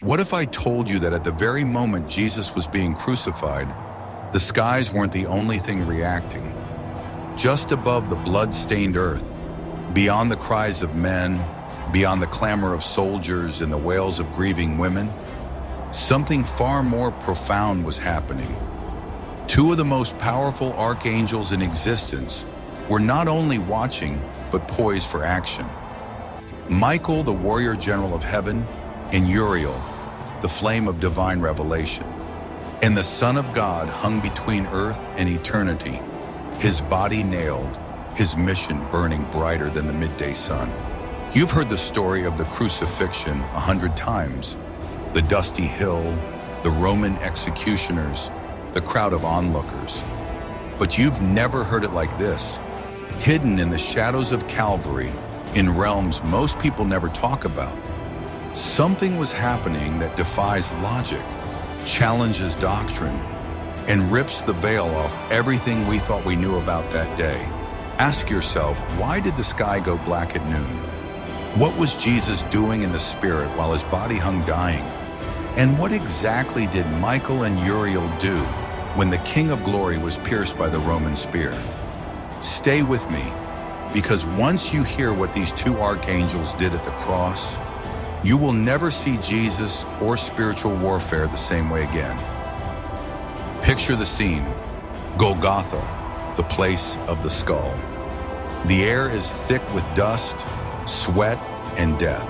What if I told you that at the very moment Jesus was being crucified, the skies weren't the only thing reacting? Just above the blood-stained earth, beyond the cries of men, beyond the clamor of soldiers and the wails of grieving women, something far more profound was happening. Two of the most powerful archangels in existence were not only watching, but poised for action. Michael, the warrior general of heaven, and Uriel, the flame of divine revelation. And the Son of God hung between earth and eternity, his body nailed, his mission burning brighter than the midday sun. You've heard the story of the crucifixion 100 times. The dusty hill, the Roman executioners, the crowd of onlookers. But you've never heard it like this. Hidden in the shadows of Calvary, in realms most people never talk about, something was happening that defies logic, challenges doctrine, and rips the veil off everything we thought we knew about that day. Ask yourself, why did the sky go black at noon? What was Jesus doing in the spirit while his body hung dying? And what exactly did Michael and Uriel do when the King of Glory was pierced by the Roman spear? Stay with me, because once you hear what these two archangels did at the cross, you will never see Jesus or spiritual warfare the same way again. Picture the scene: Golgotha, the place of the skull. The air is thick with dust, sweat, and death.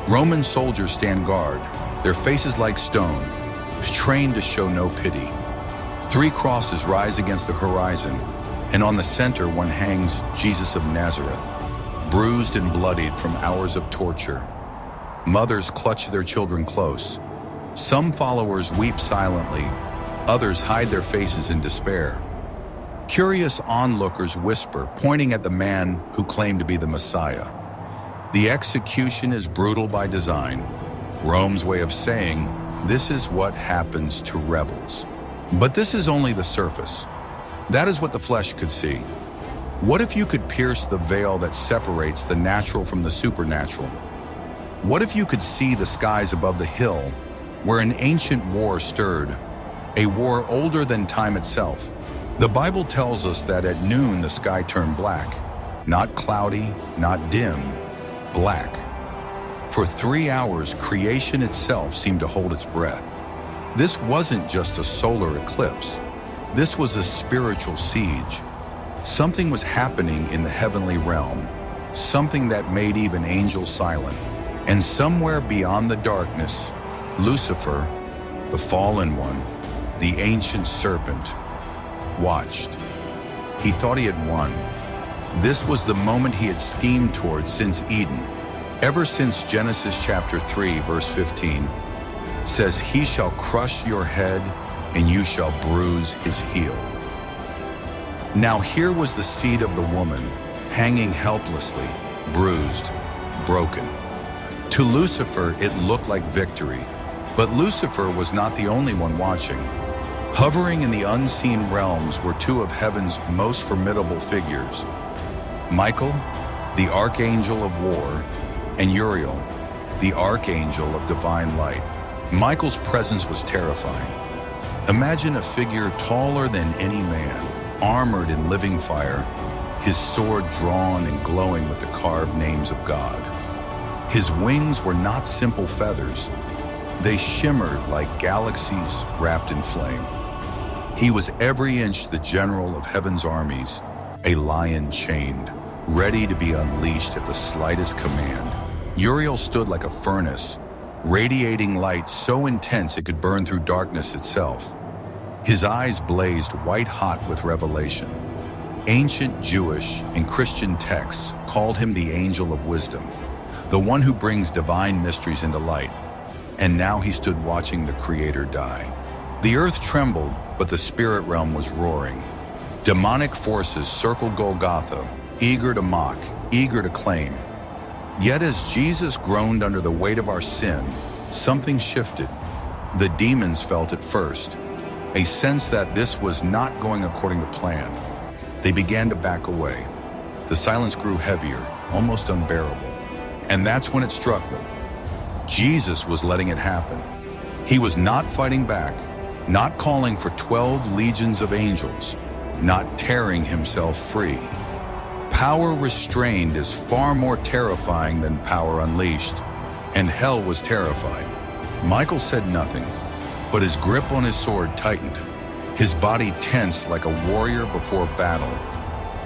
Roman soldiers stand guard, their faces like stone, trained to show no pity. 3 crosses rise against the horizon, and on the center one hangs Jesus of Nazareth, bruised and bloodied from hours of torture. Mothers clutch their children close. Some followers weep silently, others hide their faces in despair. Curious onlookers whisper, pointing at the man who claimed to be the Messiah. The execution is brutal by design, Rome's way of saying, this is what happens to rebels. But this is only the surface. That is what the flesh could see. What if you could pierce the veil that separates the natural from the supernatural? What if you could see the skies above the hill where an ancient war stirred, a war older than time itself? The Bible tells us that at noon the sky turned black, not cloudy, not dim, black. For 3 hours, creation itself seemed to hold its breath. This wasn't just a solar eclipse. This was a spiritual siege. Something was happening in the heavenly realm, something that made even angels silent. And somewhere beyond the darkness, Lucifer, the fallen one, the ancient serpent, watched. He thought he had won. This was the moment he had schemed towards since Eden. Ever since Genesis chapter 3, verse 15, says, he shall crush your head and you shall bruise his heel. Now here was the seed of the woman, hanging helplessly, bruised, broken. To Lucifer, it looked like victory, but Lucifer was not the only one watching. Hovering in the unseen realms were 2 of heaven's most formidable figures, Michael, the archangel of war, and Uriel, the archangel of divine light. Michael's presence was terrifying. Imagine a figure taller than any man, armored in living fire, his sword drawn and glowing with the carved names of God. His wings were not simple feathers. They shimmered like galaxies wrapped in flame. He was every inch the general of heaven's armies, a lion chained, ready to be unleashed at the slightest command. Uriel stood like a furnace, radiating light so intense it could burn through darkness itself. His eyes blazed white-hot with revelation. Ancient Jewish and Christian texts called him the angel of wisdom, the one who brings divine mysteries into light. And now he stood watching the Creator die. The earth trembled, but the spirit realm was roaring. Demonic forces circled Golgotha, eager to mock, eager to claim. Yet as Jesus groaned under the weight of our sin, something shifted. The demons felt it first, a sense that this was not going according to plan. They began to back away. The silence grew heavier, almost unbearable. And that's when it struck them. Jesus was letting it happen. He was not fighting back, not calling for 12 legions of angels, not tearing himself free. Power restrained is far more terrifying than power unleashed, and hell was terrified. Michael said nothing, but his grip on his sword tightened. His body tensed like a warrior before battle,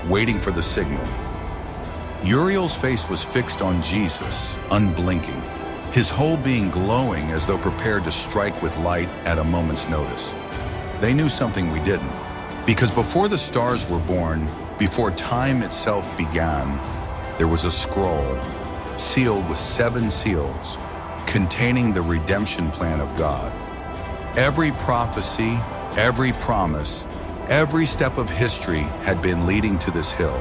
waiting for the signal. Uriel's face was fixed on Jesus, unblinking, his whole being glowing as though prepared to strike with light at a moment's notice. They knew something we didn't, because before the stars were born, before time itself began, there was a scroll, sealed with 7 seals, containing the redemption plan of God. Every prophecy, every promise, every step of history had been leading to this hill.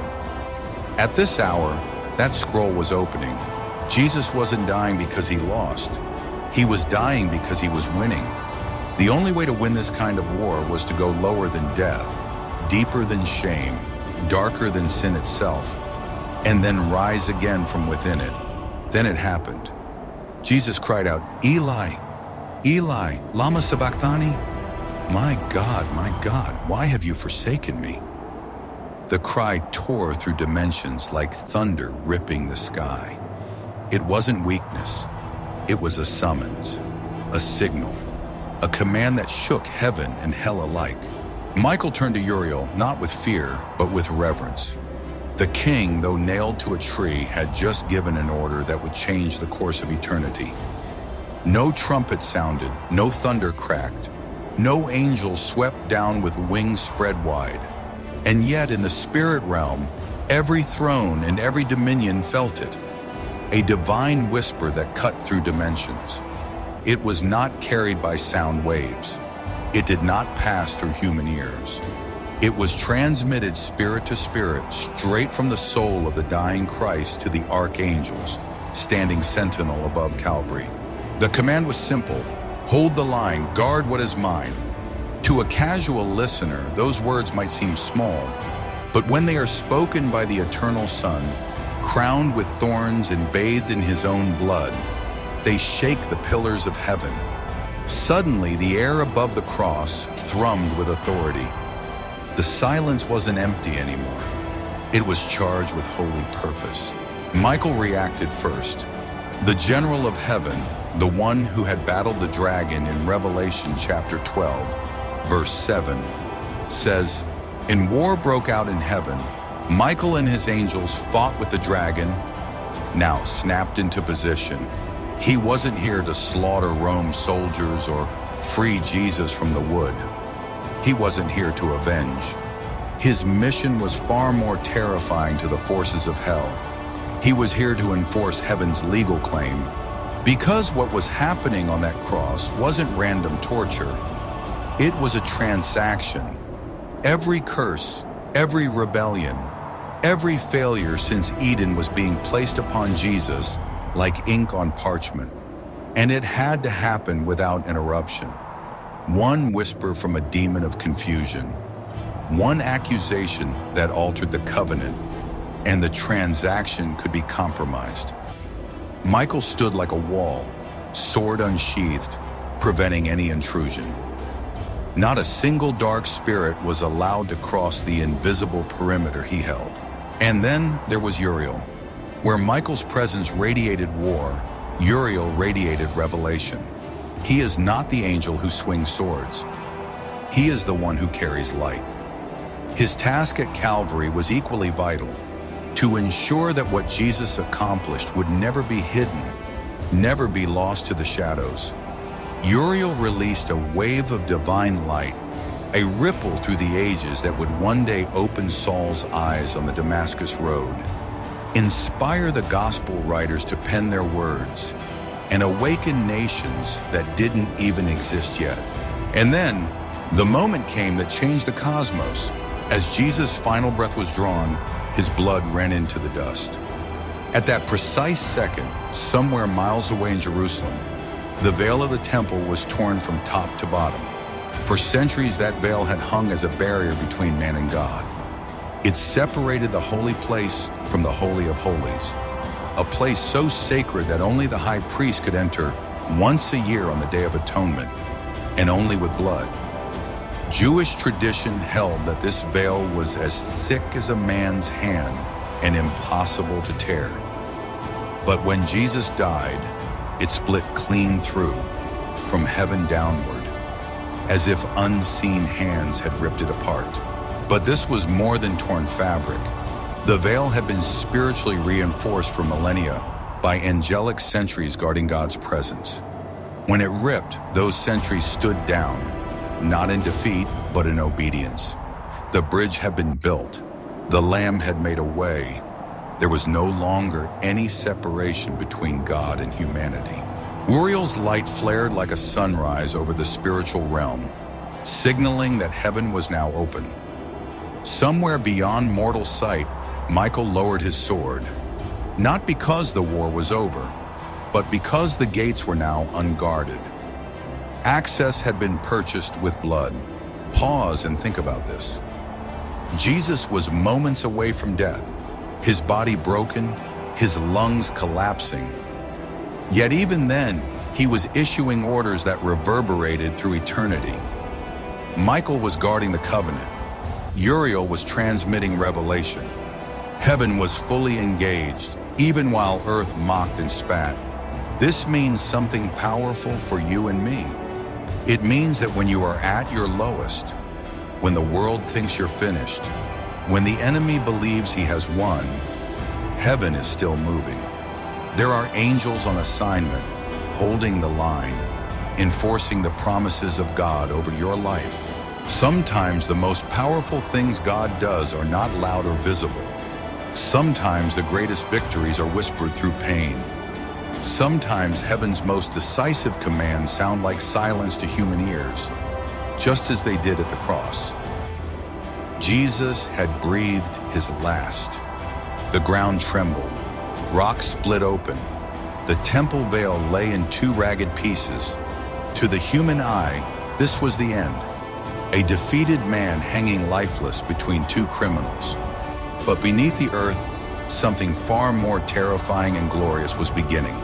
At this hour, that scroll was opening. Jesus wasn't dying because he lost. He was dying because he was winning. The only way to win this kind of war was to go lower than death, deeper than shame, darker than sin itself, and then rise again from within it. Then it happened. Jesus cried out, "Eli, Eli, lama sabachthani?" My God, why have you forsaken me?" The cry tore through dimensions like thunder ripping the sky. It wasn't weakness. It was a summons, a signal, a command that shook heaven and hell alike. Michael turned to Uriel, not with fear, but with reverence. The king, though nailed to a tree, had just given an order that would change the course of eternity. No trumpet sounded, no thunder cracked, no angel swept down with wings spread wide. And yet in the spirit realm, every throne and every dominion felt it. A divine whisper that cut through dimensions. It was not carried by sound waves. It did not pass through human ears. It was transmitted spirit to spirit, straight from the soul of the dying Christ to the archangels, standing sentinel above Calvary. The command was simple: hold the line, guard what is mine. To a casual listener, those words might seem small, but when they are spoken by the eternal Son, crowned with thorns and bathed in his own blood, they shake the pillars of heaven. Suddenly, the air above the cross thrummed with authority. The silence wasn't empty anymore. It was charged with holy purpose. Michael reacted first. The general of heaven, the one who had battled the dragon in Revelation chapter 12, verse 7, says, "And war broke out in heaven. Michael and his angels fought with the dragon," now snapped into position. He wasn't here to slaughter Rome's soldiers or free Jesus from the wood. He wasn't here to avenge. His mission was far more terrifying to the forces of hell. He was here to enforce heaven's legal claim, because what was happening on that cross wasn't random torture. It was a transaction. Every curse, every rebellion, every failure since Eden was being placed upon Jesus like ink on parchment, and it had to happen without interruption. One whisper from a demon of confusion, one accusation that altered the covenant, and the transaction could be compromised. Michael stood like a wall, sword unsheathed, preventing any intrusion. Not a single dark spirit was allowed to cross the invisible perimeter he held. And then there was Uriel. Where Michael's presence radiated war, Uriel radiated revelation. He is not the angel who swings swords. He is the one who carries light. His task at Calvary was equally vital, to ensure that what Jesus accomplished would never be hidden, never be lost to the shadows. Uriel released a wave of divine light, a ripple through the ages that would one day open Saul's eyes on the Damascus road, inspire the gospel writers to pen their words, and awaken nations that didn't even exist yet. And then, the moment came that changed the cosmos. As Jesus' final breath was drawn, his blood ran into the dust. At that precise second, somewhere miles away in Jerusalem, the veil of the temple was torn from top to bottom. For centuries, that veil had hung as a barrier between man and God. It separated the holy place from the Holy of Holies, a place so sacred that only the high priest could enter once a year on the Day of Atonement, and only with blood. Jewish tradition held that this veil was as thick as a man's hand and impossible to tear. But when Jesus died, it split clean through, from heaven downward, as if unseen hands had ripped it apart. But this was more than torn fabric. The veil had been spiritually reinforced for millennia by angelic sentries guarding God's presence. When it ripped, those sentries stood down, not in defeat, but in obedience. The bridge had been built. The Lamb had made a way. There was no longer any separation between God and humanity. Uriel's light flared like a sunrise over the spiritual realm, signaling that heaven was now open. Somewhere beyond mortal sight, Michael lowered his sword, not because the war was over, but because the gates were now unguarded. Access had been purchased with blood. Pause and think about this. Jesus was moments away from death, his body broken, his lungs collapsing. Yet even then, he was issuing orders that reverberated through eternity. Michael was guarding the covenant. Uriel was transmitting revelation. Heaven was fully engaged, even while earth mocked and spat. This means something powerful for you and me. It means that when you are at your lowest, when the world thinks you're finished, when the enemy believes he has won, heaven is still moving. There are angels on assignment, holding the line, enforcing the promises of God over your life. Sometimes the most powerful things God does are not loud or visible. Sometimes the greatest victories are whispered through pain. Sometimes heaven's most decisive commands sound like silence to human ears, just as they did at the cross. Jesus had breathed his last. The ground trembled. Rocks split open. The temple veil lay in two ragged pieces. To the human eye, this was the end. A defeated man hanging lifeless between two criminals. But beneath the earth, something far more terrifying and glorious was beginning.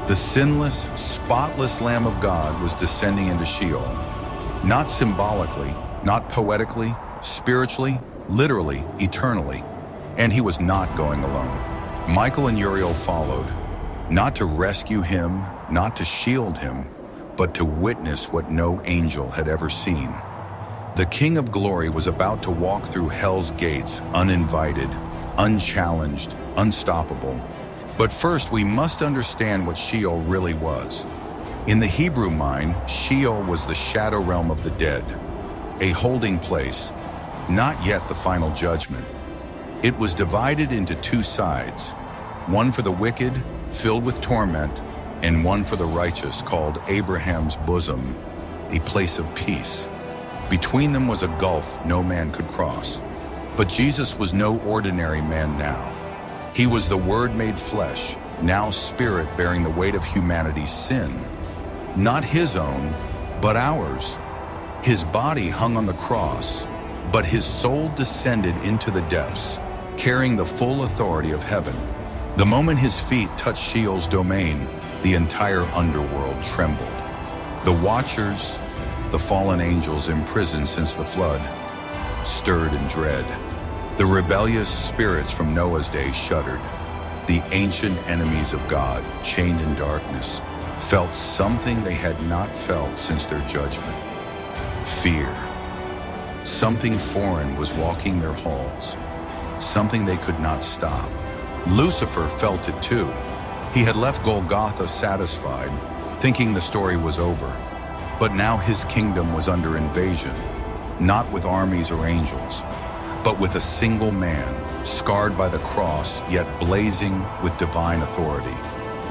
The sinless, spotless Lamb of God was descending into Sheol. Not symbolically, not poetically, spiritually, literally, eternally. And he was not going alone. Michael and Uriel followed, not to rescue him, not to shield him, but to witness what no angel had ever seen. The King of Glory was about to walk through hell's gates, uninvited, unchallenged, unstoppable. But first, we must understand what Sheol really was. In the Hebrew mind, Sheol was the shadow realm of the dead, a holding place, not yet the final judgment. It was divided into two sides, one for the wicked, filled with torment, and one for the righteous, called Abraham's bosom, a place of peace. Between them was a gulf no man could cross. But Jesus was no ordinary man now. He was the Word made flesh, now spirit bearing the weight of humanity's sin. Not his own, but ours. His body hung on the cross, but his soul descended into the depths, carrying the full authority of heaven. The moment his feet touched Sheol's domain, the entire underworld trembled. The watchers, the fallen angels imprisoned since the flood, stirred in dread. The rebellious spirits from Noah's day shuddered. The ancient enemies of God, chained in darkness, felt something they had not felt since their judgment. Fear. Something foreign was walking their halls, something they could not stop. Lucifer felt it too. He had left Golgotha satisfied, thinking the story was over. But now his kingdom was under invasion, not with armies or angels, but with a single man, scarred by the cross, yet blazing with divine authority.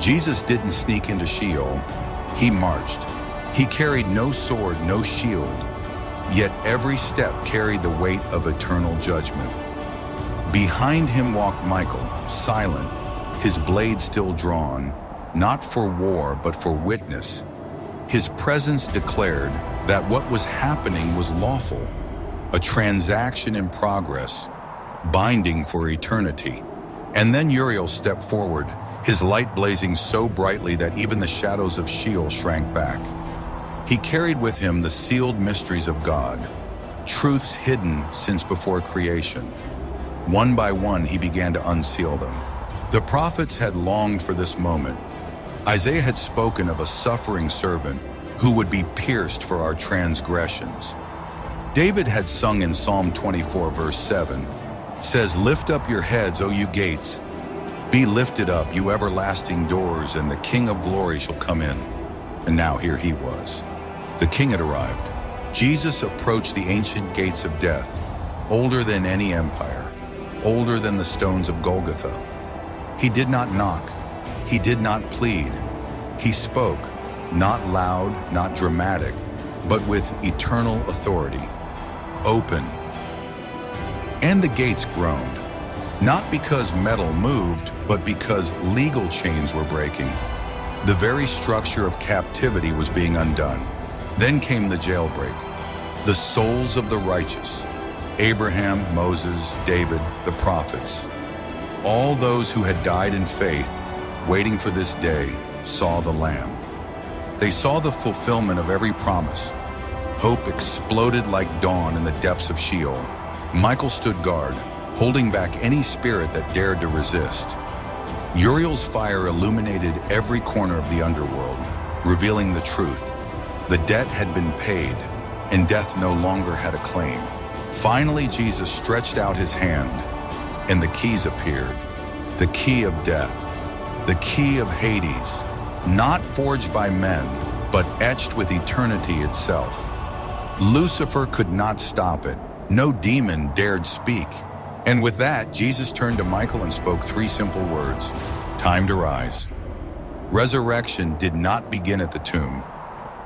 Jesus didn't sneak into Sheol, he marched. He carried no sword, no shield, yet every step carried the weight of eternal judgment. Behind him walked Michael, silent, his blade still drawn, not for war, but for witness. His presence declared that what was happening was lawful, a transaction in progress, binding for eternity. And then Uriel stepped forward, his light blazing so brightly that even the shadows of Sheol shrank back. He carried with him the sealed mysteries of God, truths hidden since before creation. One by one, he began to unseal them. The prophets had longed for this moment. Isaiah had spoken of a suffering servant who would be pierced for our transgressions. David had sung in Psalm 24, verse 7, says, "Lift up your heads, O you gates. Be lifted up, you everlasting doors, and the King of glory shall come in." And now here he was. The king had arrived. Jesus approached the ancient gates of death, older than any empire, older than the stones of Golgotha. He did not knock. He did not plead. He spoke, not loud, not dramatic, but with eternal authority. Open. And the gates groaned, not because metal moved, but because legal chains were breaking. The very structure of captivity was being undone. Then came the jailbreak. The souls of the righteous, Abraham, Moses, David, the prophets, all those who had died in faith, waiting for this day, saw the Lamb. They saw the fulfillment of every promise. Hope exploded like dawn in the depths of Sheol. Michael stood guard, holding back any spirit that dared to resist. Uriel's fire illuminated every corner of the underworld, revealing the truth. The debt had been paid, and death no longer had a claim. Finally, Jesus stretched out his hand, and the keys appeared. The key of death, the key of Hades, not forged by men, but etched with eternity itself. Lucifer could not stop it. No demon dared speak. And with that, Jesus turned to Michael and spoke three simple words: time to rise. Resurrection did not begin at the tomb.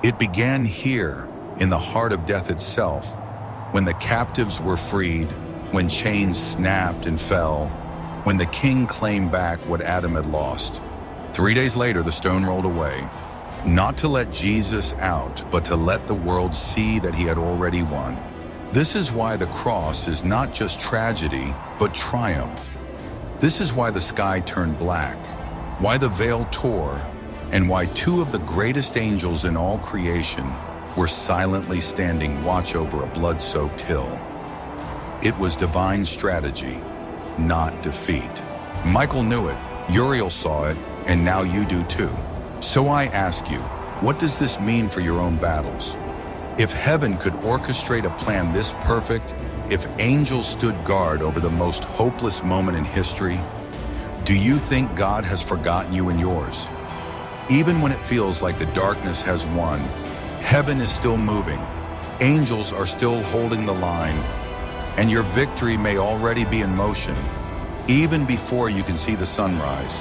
It began here, in the heart of death itself, when the captives were freed, when chains snapped and fell, when the king claimed back what Adam had lost. 3 days later, the stone rolled away, not to let Jesus out, but to let the world see that he had already won. This is why the cross is not just tragedy, but triumph. This is why the sky turned black, why the veil tore, and why two of the greatest angels in all creation were silently standing watch over a blood-soaked hill. It was divine strategy, not defeat. Michael knew it, Uriel saw it, and now you do too. So I ask you, what does this mean for your own battles? If heaven could orchestrate a plan this perfect, if angels stood guard over the most hopeless moment in history, do you think God has forgotten you and yours? Even when it feels like the darkness has won, heaven is still moving, angels are still holding the line, and your victory may already be in motion, even before you can see the sunrise.